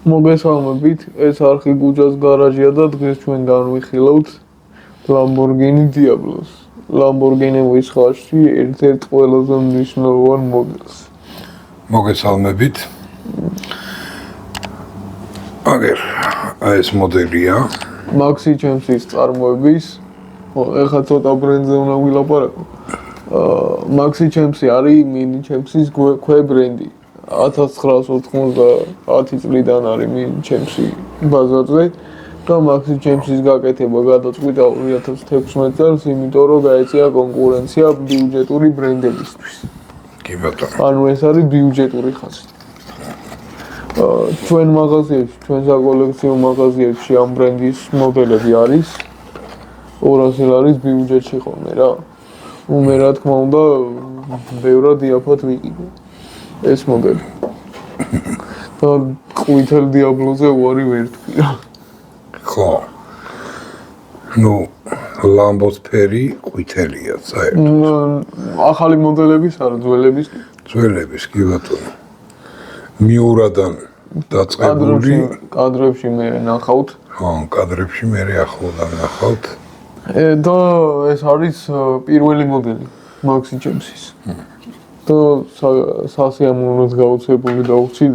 მოგესალმებით, ეს არხი გუჯას გარაჟია და დღეს ჩვენ განვიხილავთ Lamborghini Diablos. Lamborghini ვისხარში ერთ-ერთ ყველაზე მნიშვნელოვან მოდელს. მოგესალმებით. აგერ ეს მოდელია Maxi Champs-ის წარმოების. ეხლა ცოტა ბრენდზე უნდა ვილაპარაკო. Maxi Champs-ი არის Mini Champs-ის ქვებრენდი. 1990 წლიდან არის Mini Champs-ი ბაზარზე და Maxi Champs-ის გაკეთება გადაწყვიტა 2016 წელს, იმიტომ რომ გაეწია კონკურენცია ბიუჯეტური ბრენდებისთვის. კი ბატონო. ანუ ეს არის ბიუჯეტური ხაზი. ჩვენ მაღაზიებში, ჩვენ საკოლექციო მაღაზიებში ამ ბრენდის მოდელები არის 200 ლარის ბიუჯეტში ხოლმე რა. მე რა თქმა უნდა, ბევრად იაფად ვიყიდე ეს მოდელი. და ყვითელ Diablo-ზე უარი ვერ თქვი რა. ხო. ნუ Lambos ფერი ყვითელია საერთოდ. ახალი მოდელების არა, ძველების. ძველების კი ბატონო. მიურადან დაწყებული კადრებში მე ნახავთ. ხო, კადრებში მე ახლოდან ნახავთ. და ეს არის პირველი მოდელი Maxi Champs-ის. და სასიამოვნოდ გაუცებული და უცი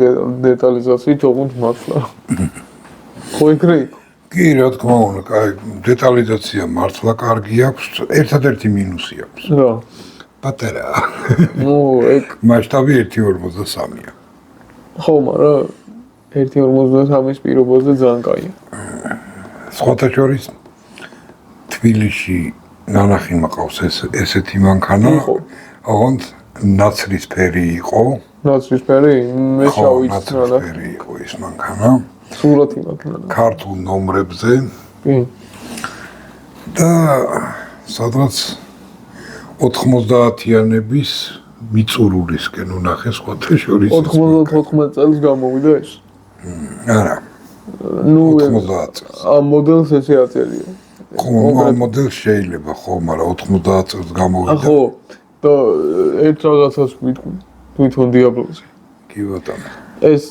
დეტალიზაციით ოღონდ მართლა. ხო ეგრე იყო? კი, რა თქმა უნდა, კაი, დეტალიზაცია მართლა კარგი აქვს, ერთადერთი მინუსი აქვს. რა? პატარა. ნუ ეგ მასშტაბი 1.43-ია. ხო, მაგრამ 1.43-ის პირობაზე ძალიან კაია. სხვათა შორის თბილისში ნანახი მაყავს ესეთი მანქანა. ოღონდ ნაცრისფერი იყო. ნაცრისფერი? მე შავი ცნადა. ნაცრისფერი იყო ეს მანქანა. სურათი მაქვს. ქართულ ნომრებზე. კი. და სადღაც 90-იანების მიწურულისკენ უნახე სხვათა შორის. 94 წელს გამოვიდა ეს. არა. ნუ 90 წელს. ამ მოდელს ესე აწერია. ხო, ამ მოდელს შეიძლება ხო, მაგრამ 90 წელს გამოვიდა. ხო, და ერთ რაღაცას ვიტყვი თვითონ Diablo-ზე. კი ბატონო. ეს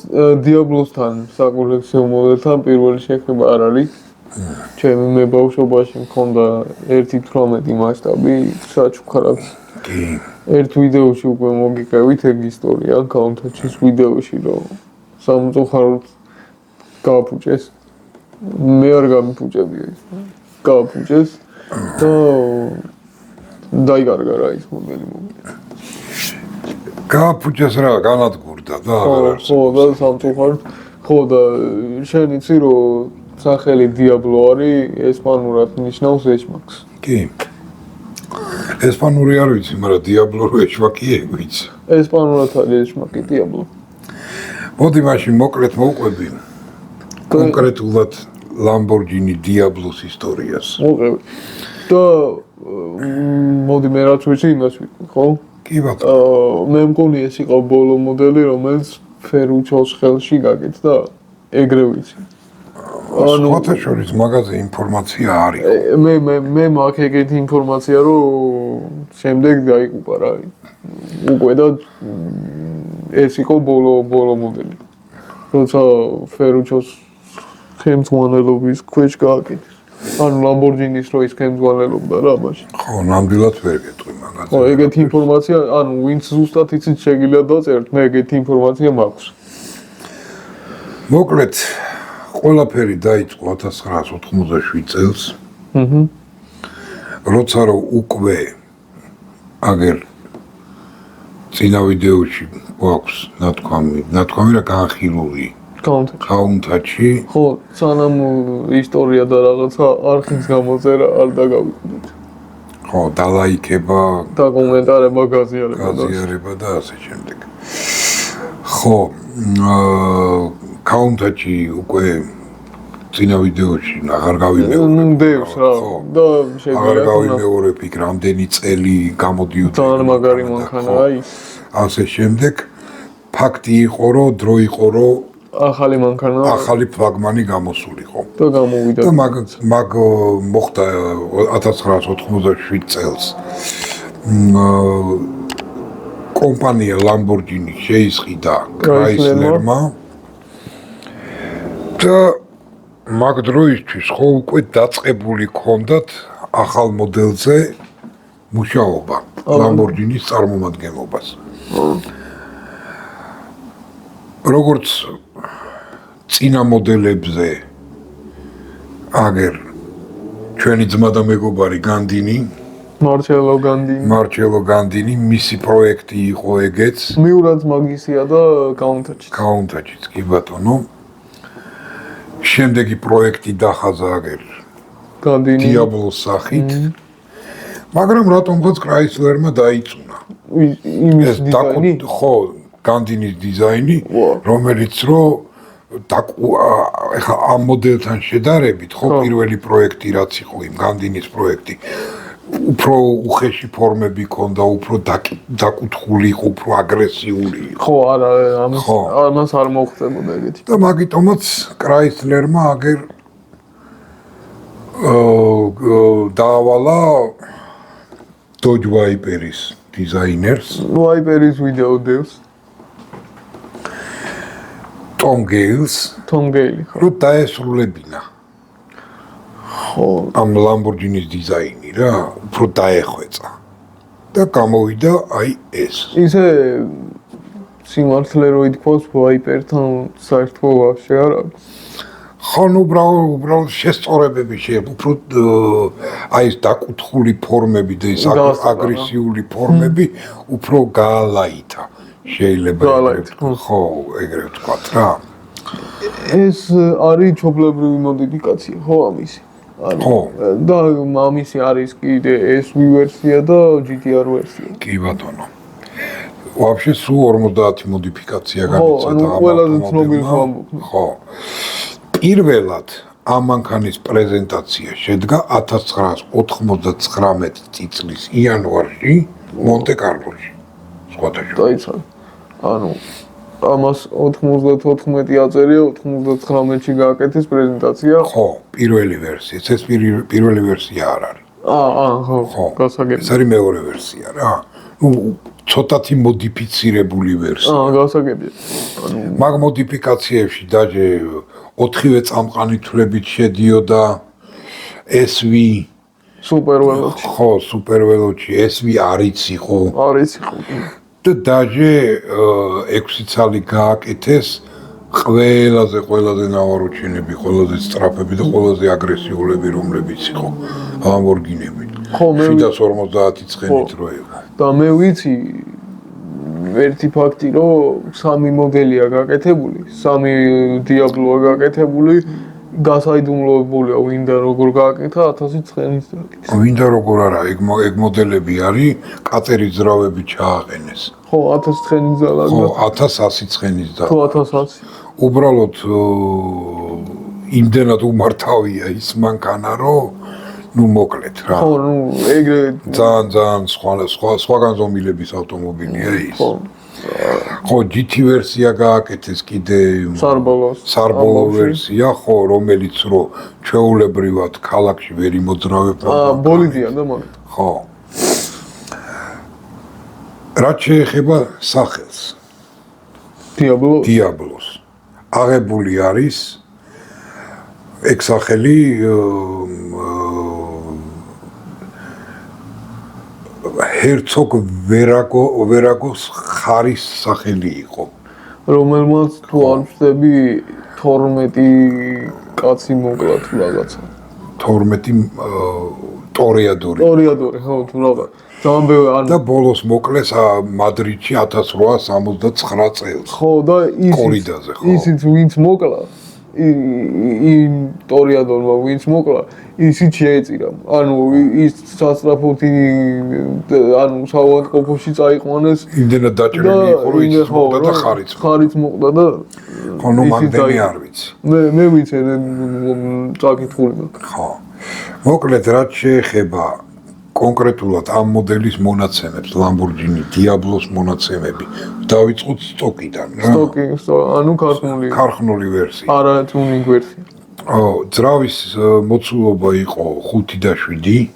Diablo-სთან საკოლექციო მოდელთან პირველი შეხება არ არის. ჩემი მე ბავშვობაში მქონდა 1.18 მასშტაბი საჩუქრად. კი. ერთ ვიდეოში უკვე მოგიყევით ეგ ისტორია Countach-ის ვიდეოში, რომ სამწუხაროდ გააფუჭეს. მე არ გამიფუჭებია ის. გააფუჭეს და დაიკარგა რა ის მოდელი. გააფუჭეს რა, განადგურდა და აღარ არის. ხო, და სამწუხაროდ. ხო და შენ იცი რომ სახელი Diablo არის ესპანურად ნიშნავს ეშმაკს. კი. ესპანური არ ვიცი, მაგრამ Diablo რო ეშმაკია ვიცი. ესპანურად არის ეშმაკი Diablo. მოდი მაშინ მოკლედ მოვყვები. კონკრეტულად Lamborghini Diablos ისტორიას. მოყევი. და მოდი მე რაც ვიცი იმას ვიტყვი, ხო? კი ბატონო. მე მგონი ეს იყო ბოლო მოდელი, რომელიც Ferruccio-ს ხელში გაკეთდა, ეგრე ვიცი. სხვათა შორის მაგაზე ინფორმაცია არის. მე მაქვს ეგეთი ინფორმაცია, რომ შემდეგ დაიკუპა რა. უკვე და ეს იყო ბოლო მოდელი. როცა Ferruccio-ს ხელმძღვანელობის ქვეშ გააკეთეს. ანუ Lamborghini-ს რო ის ხელმძღვანელობდა რა მაშინ. ხო, ნამდვილად ვერ გეტყვი მაგაზე. ხო, ეგეთი ინფორმაცია, ანუ ვინც ზუსტად იცით შეგიძლია დაწერთ, მე ეგეთი ინფორმაცია მაქვს. მოკლედ ყველაფერი დაიწყო 1987 წელს. როცა რომ უკვე აგერ წინა ვიდეოში გვაქვს ნათქვამი რა განხილული Countach-ი. ხო, სანამ ისტორია და რაღაცა არხის გამოწერა არ დაგავიწყდით. ხო, დალაიქება, დაკომენტარება, გაზიარება და ასე შემდეგ. ხო, Countach-ი უკვე წინა ვიდეოში აღარ გავიმეორებ. ნდევს რა. და შეგვიძლია აღარ გავიმეორებ იქ რამდენი წელი გამოდიოდა. ძალიან მაგარი მანქანაა ის. ასე შემდეგ ფაქტი იყო, რომ დრო იყო, რომ ახალი მანქანა, ახალი ფლაგმანი გამოსულიყო. და გამოვიდა. და მაგ მოხდა 1987 წელს. კომპანია Lamborghini შეისყიდა Chrysler-მა და მაგ დროისთვის ხო უკვე დაწყებული ქონდათ ახალ მოდელზე მუშაობა Lamborghini-ის წარმომადგენლობას. როგორც წინა მოდელებზე აგერ ჩვენი ძმა და მეგობარი Gandini, Marcello Gandini, მისი პროექტი იყო ეგეც. მიურად მაგისია და Countach-იც კი ბატონო. შემდეგი პროექტი დახაზა აგერ Gandini Diablo-ს სახით. მაგრამ რატომღაც Chrysler-მა დაიწუნა. იმის დიზაინი? ხო, Gandini-ის დიზაინი, რომელიც ეხა ამ მოდელთან შედარებით, ხო, პირველი პროექტი რაც იყო იმ Gandini-ის პროექტი, უფრო უხეში ფორმები ჰქონდა, უფრო დაკუთხული იყო, უფრო აგრესიული იყო. ხო, არა, ამას არ მოხდებოდა ეგეთი. და მაგიტომაც Chrysler-მა აგერ დაავალა Dodge Viper-ის დიზაინერს, Viper-ის ვიდეო დევს. Tom Gale, ხო. რომ დაესრულებინა. ხო, ამ Lamborghini-ის დიზაინი რა, უფრო დაეხვეწა. და გამოვიდა აი ეს. ისე სიმართლე რო ითქვას Viper-თან საერთო ვაფშე არ აქვს. ხო, ნუ უბრალოდ შესწორებები შეიძლება, უფრო აი ეს დაკუთხული ფორმები და ეს აგრესიული ფორმები უფრო გაალაითა. შეიძლება ხო, ეგრე ვთქვათ რა. ეს არის ჩობლებრივი მოდიფიკაცია, ხო ამისი? ხო. და ამისი არის კიდე SV ვერსია და GTR ვერსია. კი ბატონო. Вообще სულ 50 მოდიფიკაცია განიცადა ამ ყველაზე ცნობილი ხო. პირველად ამ მანქანის პრეზენტაცია შედგა 1999 წლის იანვარში მონტე-კარლოში. სხვადასხვა. დაიცალ. ანუ ამას 94 აწერია, 99-ში გააკეთეს პრეზენტაცია. ხო, პირველი ვერსია, ეს პირველი ვერსია არ არის. ხო, გასაგებია. ეს არის მეორე ვერსია რა. ნუ ცოტათი მოდიფიცირებული ვერსია. გასაგებია. მაგ მოდიფიკაციებში დაჟე 4-ვე წამყანი თვლებით შედიოდა SV სუპერველოჩი. ხო, სუპერველოჩი, SV არიც იყო. არის იყო. და დაჟე 6 ცალი გააკეთეს ყველაზე ნავაროჩენები, ყველაზე სწრაფები და ყველაზე აგრესიულები რომლებიც იყო Lamborghini-ები. ხო, მე 750 ცხენით რო იყო. და მე ვიცი ერთი ფაქტი, რომ 3 მოდელია გაკეთებული, 3 Diablo-ა გაკეთებული, გასაიდუმლოებულია, ვინდა როგორ გააკეთა 1000 ცხენის გააკეთეს. ვინდა როგორ არა, ეგ მოდელები არის, კატერის ძრავები ჩააყენეს. ხო, 1000 ცხენის ძალა. ხო, 1100 ცხენის ძალა. ხო, 1100. უბრალოდ იმდენად უმართავია ის მანქანა, რომ ნუ მოკლედ რა. ხო, ნუ ეგრე ძალიან სხვაგან ზომილების ავტომობილია ის. ხო, GT ვერსია გააკეთეს კიდე სარბოლო ვერსია, ხო, რომელიც რო ჩვეულებრივად ქალაქში ვერ იმოძრავებდა. ბოლიდია და მაგ. ხო. რაც შეეხება სახელს. Diablo-ს. აღებული არის ეგ სახელი Herzog Veragos ხარის სახელი იყო. რომელმაც თუ არ ვწდები 12 კაცი მოკლა თუ რაღაცა. 12 ტორეადორი. ხო, თუ რაღაც. ძალიან ბევრი არ და ბოლოს მოკლეს მადრიდში 1869 წელს. ხო, და კორიდაზე, ხო. ისიც ვინც მოკლა იმ ტორეადორმა ვინც მოკლა ისიც შეეწირა. ანუ ის სასწრაფოთი ანუ საავადმყოფოში წაიყვანეს. იმდენად დაჭრილი იყო, რომ ის მოკვდა და ხარიც მოკვდა და ხო, ნუ მაგდენი არ ვიცი. მე ვიცი, წაკითხული მაქვს. ხო. მოკლედ, რაც შეეხება კონკრეტულად ამ მოდელის მონაცემებს, Lamborghini Diablo-ს მონაცემები, დავიწყოთ სტოკიდან რა. ანუ ქარხნული ვერსია. არა ტუნინგ ვერსია. ძრავის მოცულობა იყო 5 და 7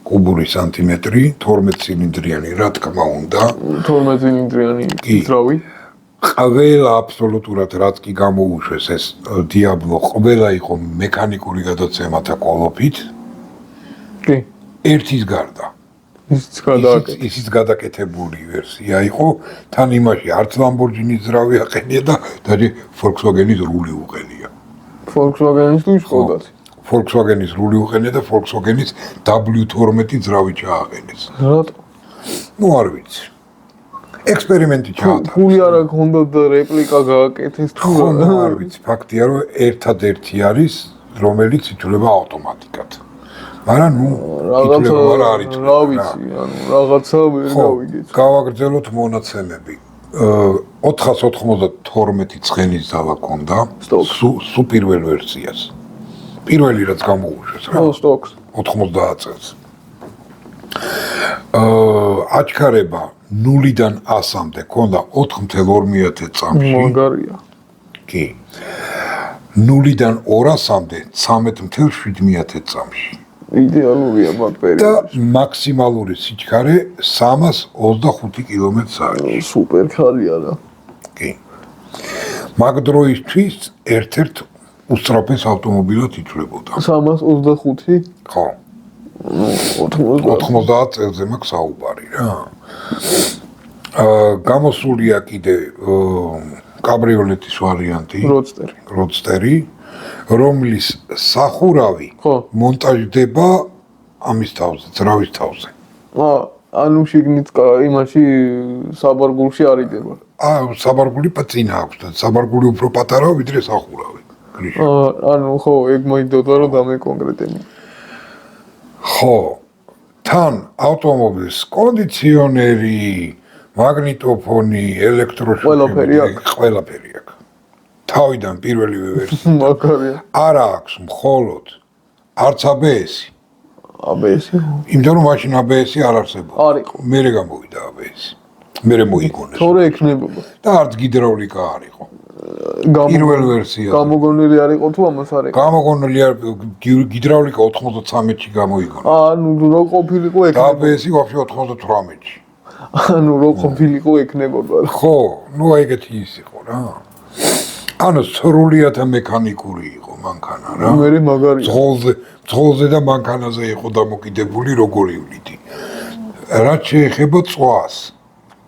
კუბური სანტიმეტრი, 12 ცილინდრიანი, რა თქმა უნდა. 12 ცილინდრიანი ძრავი. ყველა აბსოლუტურად რაც კი გამოუშვეს ეს დიაბლო ყველა იყო მექანიკური გადაცემათა კოლოფით კი ერთის გარდა ისიც გადაკეთებული ვერსია იყო თან იმაში არც Lamborghini-ს ძრავი აყენია და დაჟე Volkswagen-ის რული უყენია Volkswagen-ის თუ შევდათ Volkswagen-ის რული უყენია და Volkswagen-ის W12 ძრავი ჩააყენეს რატო ნუ არ ვიცი ექსპერიმენტი ჩაატარა. ფული არა გქონდა და რეპლიკა გააკეთეს თუ არ ვიცი, ფაქტია რომ ერთადერთი არის, რომელიც ითვლება ავტომატიკად. მაგრამ ნუ რაღაცა რა ვიცი, ანუ რაღაცა ვერ გავიგეთ. გავაგრძელოთ მონაცემები. 492 ცხენის ძალა ქონდა სუ პირველ ვერსიას. პირველი რაც გამოუშვეს რა. ხო, სტოქს. 90 წელს. აჩქარება 0-დან 100-მდე ქონდა 4.2 წამში. მაგარია. კი. 0-დან 200-მდე 13.7 წამში. იდეალურია მაგ პერიოდში. და მაქსიმალური სიჩქარე 325 კმ/სთ. სუპერ ხარია რა. კი. მაგ დროისთვის ერთ-ერთ უსწრაფეს ავტომობილად ითვლებოდა. 325? ხო. 90 წელზე მაქვს საუბარი რა. გამოსულია კიდე კაბრიოლეტის ვარიანტი, როდსტერი, რომლის სახურავი მონტაჟდება ამის თავზე, ძრავის თავზე. ანუ შიგნით იმაში საბარგულში არიდება. საბარგული წინა აქვს და საბარგული უფრო პატარაა ვიდრე სახურავი. ანუ ხო, ეგ მოიდოდა რომ დამეკონკრეტები. ხო, თან ავტომობილის კონდიციონერი, მაგნიტოფონი, ელექტროშოკერი, ყველაფერი აქვს. თავიდან პირველივე ვერსია. მაგარია. არა აქვს მხოლოდ არც ABS-ი. ABS-ი? იმიტომ რომ მაშინ ABS-ი არ არსებობდა. არ იყო. მერე გამოვიდა ABS-ი. მერე მოიგონეს. თორე ექნებოდა. და არც გიდრავლიკა არ იყო. პირველ ვერსია. გამოგონილი არ იყო თუ ამას არ იყო? გამოგონილი არ გიდრავლიკა 93-ში გამოიგონა. ანუ რო ყოფილიყო ექნებოდა. ABS-ი ვაფშე 98-ში. ანუ რო ყოფილიყო ექნებოდა. ხო, ნუ ეგეთი ის იყო რა. ანუ სრულიად მექანიკური იყო მანქანა რა. მერე მაგარია. ძღოლზე და მანქანაზე იყო დამოკიდებული როგორი ვლიდი. რაც შეეხება წვას.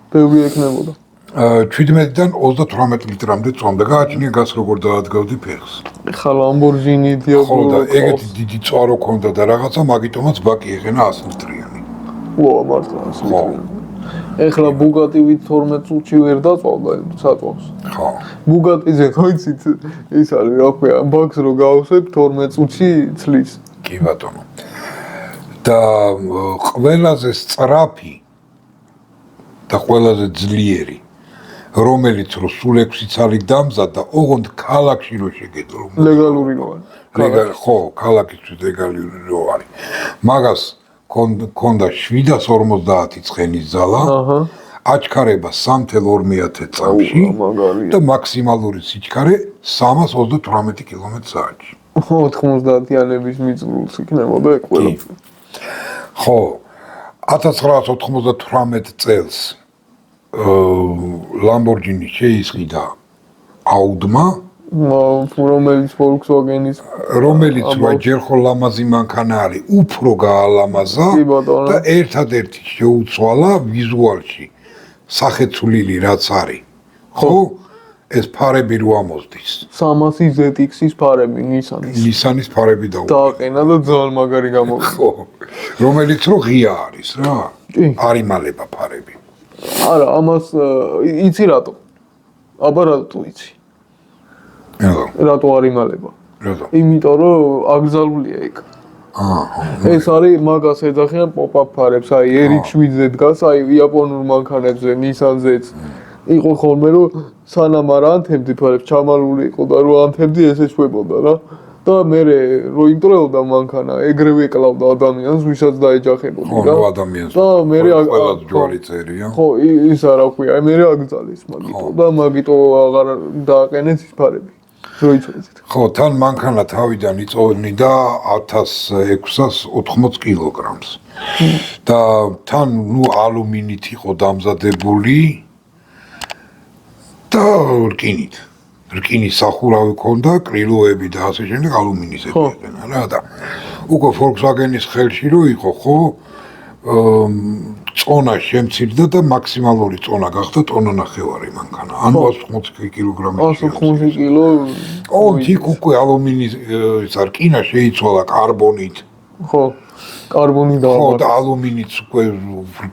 ბევრი ექნებოდა. 17-დან 38 ლიტრამდე წვამდა. გააჩნია გას როგორ დაადგავდი ფეხს. ხა Lamborghini Diablo. ხო და ეგეთი დიდი წვა რო ქონდა და რაღაცა მაგიტომაც ბაკი ეღენა 100 ლიტრიანი. ვა, მართლა 100 ლიტრიანი. ეხლა Bugatti 12 წუთში ვერ დაწვავდა საწვავს. ხო. Bugatti-ზე ხო იცით ის არის რა ქვია, ბაქს რო გავუსებ 12 წუთში ცლის. კი ბატონო. და ყველაზე სწრაფი და ყველაზე ძლიერი რომელიც რო სულ 6 წელი დამზადდა, ოღონდ ქალაქში რო შეგეძლო. ლეგალური რო არის. ხო, ქალაქისთვის ლეგალური რო არის. მაგას ქონდა 750 ცხენის ძალა. აჰა. აჩქარება 3.2 წამში და მაქსიმალური სიჩქარე 328 კმ/სთ. 90-იანების მიწურულს იქნებოდა ეგ ყველაფერი. ხო. 1998 წელს Lamborghini შეისყიდა Audi-მა, რომელიც Volkswagen-ის რომელიც ჯერ ხო ლამაზი მანქანა არის, უფრო გაალამაზა და ერთადერთი შეუცვალა ვიზუალში სახეცვლილი რაც არის. ხო? ეს ფარები რო ამოსდის. 300 ZX-ის ფარები Nissan-ის ფარები დააყენა და ძალიან მაგარი გამოვიდა. ხო. რომელიც რო ღია არის რა. არ იმალება ფარები. არა, ამას იცი რატო? აბა რატო იცი? რატო არ იმალება? რატო? იმიტომ რომ აკრძალულია ეგ. ეს არის მაგას ეძახიან pop-up ფარებს, აი RX-7-ზე დგას, აი იაპონურ მანქანებზე, Nissan-ზეც. იყო ხოლმე რომ სანამ არ ანთებდი ფარებს, ჩამალული იყო და რო ანთებდი ესე შვებოდა რა. და მე რო იმტრეოდა მანქანა, ეგრევე ეკლავდა ადამიანს, ვისაც დაეჯახებოდი რა. ხო, ადამიანს. და მე ყველა ჯვარი წერია. ხო, ის არა ქვია, მე აკრძალეს მაგიტო და მაგიტო აღარ დააყენეს ის ფარები. რო იწვევით. ხო, თან მანქანა თავიდან იწონიდა 1680 კილოგრამს. და თან ნუ ალუმინით იყო დამზადებული. და რკინით. რკინის სახურავი ქონდა, კრილოები და ასე შემდეგ ალუმინისები იყენა რა და უკვე Volkswagen-ის ხელში რო იყო, ხო? წონა შემცირდა და მაქსიმალური წონა გახდა ტონა ნახევარი მანქანა. ანუ 180 კილოგრამი. 180 კილო. თიქ უკვე ალუმინის რკინა შეიცვალა კარბონით. ხო. კარბონი და და ალუმინიც უკვე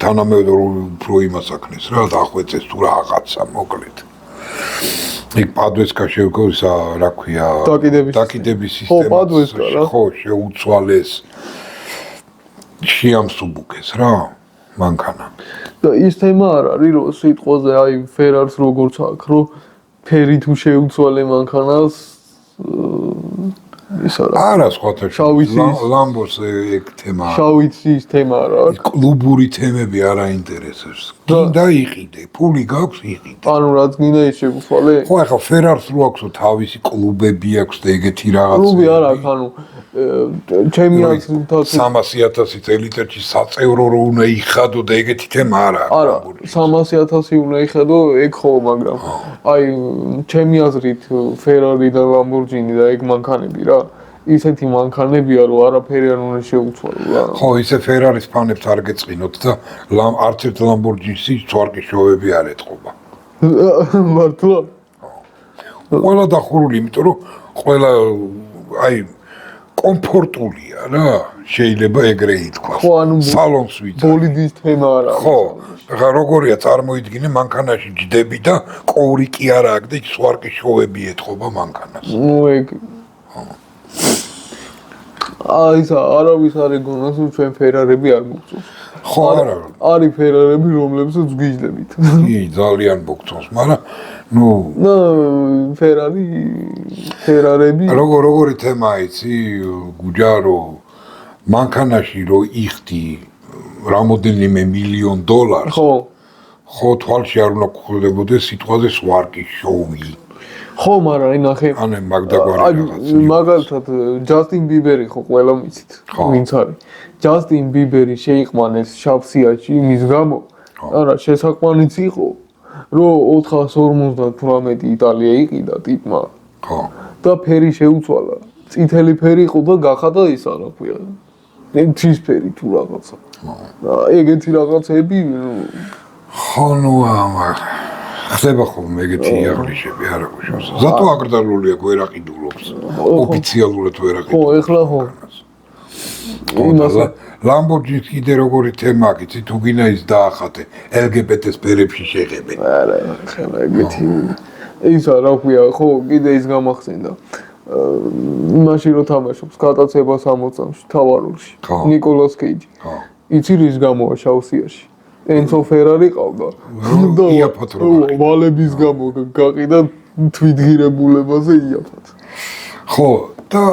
თანამედროვე უფრო იმას აქნეს რა დახვეწეს თუ რაღაცა მოკლედ. იქ პადვესკა შევგოსა, რა ქვია, დაკიდების სისტემა. ხო, პადვესკა რა. ხო, შეუცვალეს. შეამსუბუქეს რა მანქანა. და ის თემა არ არის, რომ სიტყვაზე აი ფერარს როგორც აქ, რომ ფერი თუ შეუცვალე მანქანას ის არა სხვათა ლამბოს ეგ თემა. შავიცის თემა რა. კლუბური თემები არ აინტერესებს. გინდა იყიდე, ფული გაქვს იყიდე. ანუ რაც გინდა ის შეუცვალე? ხო, ახლა ფერარს რო აქვს თავისი კლუბები აქვს და ეგეთი რაღაც. კლუბი არ აქვს, ანუ ჩემი აზრით 300,000 წელიწადში საწევრო რო უნდა იხადო და ეგეთი თემა არ აქვს. არა, 300,000 უნდა იხადო ეგ ხო, მაგრამ აი ჩემი აზრით Ferrari და Lamborghini და ეგ მანქანები რა, ისეთი მანქანებია, რომ არაფერი არ უნდა შეუცვალო რა. ხო, ისე Ferrari-ს ფანებს არ გეწყინოთ და არც ერთ Lamborghini-ს თვარკიშოვები არ ეთყობა. მართლა? ყველა დახურული, იმიტომ რომ ყველა აი კომფორტულია რა, შეიძლება ეგრე ითქვას. ხო, ანუ სალონს ვიცი. ბოლიდის თემა არა. ხო, ახლა როგორია წარმოიდგინე მანქანაში ჯდები და ყოური კი არ აქვს და სვარკიშოვები ეთყობა მანქანას. ნუ ეგ აი ისა არავის არ ეგონას რომ ჩვენ ფერარები არ მოგწონს. ხო, არა. არის ფერარები, რომლებსაც გვიждებით. კი, ძალიან მოგწონს, მაგრამ ნუ ფერარები როგორი თემაა იცი, გუჯარო მანქანაში რო იხდი რამოდენიმე მილიონ $. ხო, თვალში არ უნდა გხვდებოდეს სიტყვაზე სვარკიშოვი. ხო, მაგრამ აი ნახე. ანუ მაგდაგვარი რაღაცა. მაგალითად ჯასტინ ბიბერი ხო ყველა მიცით, ვინც არის. ჯასტინ ბიბერი შეიყვანეს შავსიაში იმის გამო, არა, შესაყვანიც იყო, რომ 458 იტალია იყიდა ტიპმა. ხო. და ფერი შეუცვალა. წითელი ფერი იყო და გახადა ისა რა ქვია. თის ფერი თუ რაღაცა. ეგეთი რაღაცები ხო, ნუ ხდება ხოლმე ეგეთი აღნიშნები არა გუშავს. ზატო აკრძალულია გვერაყიდულობს. ოფიციალურად ვერაყიდულობს. ხო, ეხლა ხო. Lamborghini კიდე როგორი თემა აქვს, იცი თუ გინდა ის დაახატე LGBT-ს ფერებში შეღებენ. არა, ხება ეგეთი. ისა რა ქვია, ხო, კიდე ის გამახსენდა. იმაში რო თამაშობს გატაცებას 60-ში თავაროლში. ნიკოლას კეიჯი. იცი რის გამოა შავსიაში? ენცო ფერარი ყავდა. და ვალების გამო გაყიდა თვითგირებულებაზე იაფად. ხო, და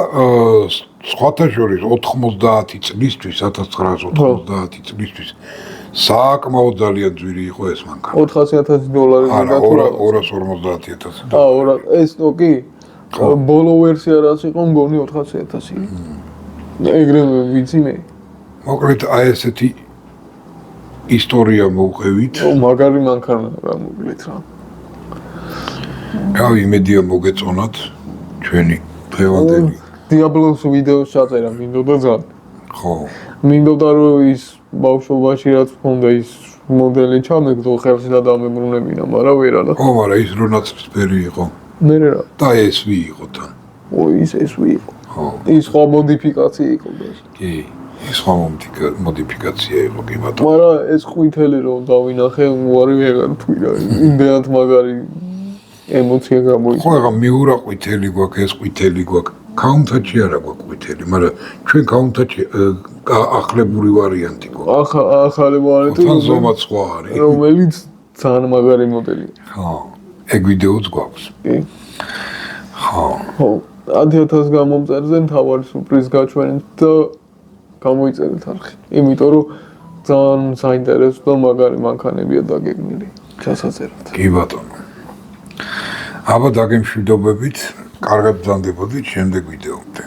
სხვათა შორის 90 წლისთვის, 1990 წლისთვის საკმაოდ ძალიან ძვირი იყო ეს მანქანა. $400,000 არა, 250,000. ეს კი ბოლო ვერსია რაც იყო, მგონი 400,000. ეგრევე ვიცი მე. მოკლედ აი ესეთი ისტორია მოვყევით. მაგარი მანქანა რა მოკლედ რა. რა იმედია მოგეწონათ ჩვენი დღევანდელი Diablos ვიდეოს ჩაწერა მინდოდა ძალიან. ხო. მინდოდა რომ ის ბავშვობაში რაც მქონდა ის მოდელი ჩამეგდო ხელში და დამებრუნებინა, მაგრამ ვერა და. ხო, მაგრამ ის რო ნაცრისფერი იყო. მე რა. და SV იყო თან. ის SV იყო. ხო. ის სხვა მოდიფიკაცია იყო და. კი. ის სხვა მოდიფიკაცია იყო კი ბატონო. მაგრამ ეს ყვითელი რომ დავინახე, უარი ვეღარ თქვი რა. იმდენად მაგარი ემოცია გამოიწვია. ხო, ახლა მიურა ყვითელი გვაქვს, ეს ყვითელი გვაქვს. Countach-ი არა გვაქვს ყვითელი, მაგრამ ჩვენ Countach-ი ახლებული ვარიანტი გვაქვს. ახალი ვარიანტი. თან ზომაც სხვა არის. რომელიც ძალიან მაგარი მოდელია. ხო. ეგ ვიდეოც გვაქვს. კი. ხო. ხო. 10,000 გამომწერზე მთავარი სურპრიზი გაჩვენეთ და გამოიწერეთ არხი. იმიტომ რომ ძალიან საინტერესო და მაგარი მანქანებია დაგეგმილი ჩასაწერად. კი ბატონო. აბა დაგემშვიდობებით, კარგად ვზანდებოდით შემდეგ ვიდეომდე.